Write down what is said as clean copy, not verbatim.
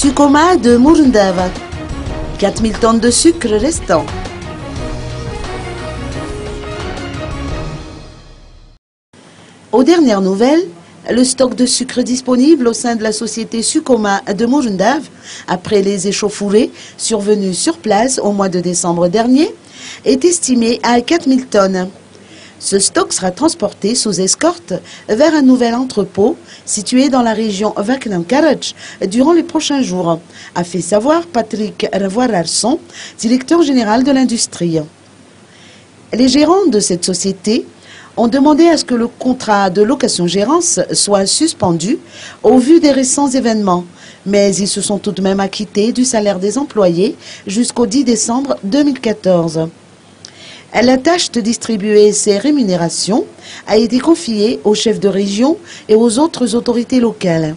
Sucoma de Morundava. 4000 tonnes de sucre restant. Aux dernières nouvelles, le stock de sucre disponible au sein de la société Sucoma de Morundava, après les échauffourées survenus sur place au mois de décembre dernier, est estimé à 4000 tonnes. Ce stock sera transporté sous escorte vers un nouvel entrepôt situé dans la région Vaknam-Karaj durant les prochains jours, a fait savoir Patrick Ravoirarson, directeur général de l'industrie. Les gérants de cette société ont demandé à ce que le contrat de location-gérance soit suspendu au vu des récents événements, mais ils se sont tout de même acquittés du salaire des employés jusqu'au 10 décembre 2014. La tâche de distribuer ces rémunérations a été confiée aux chefs de région et aux autres autorités locales.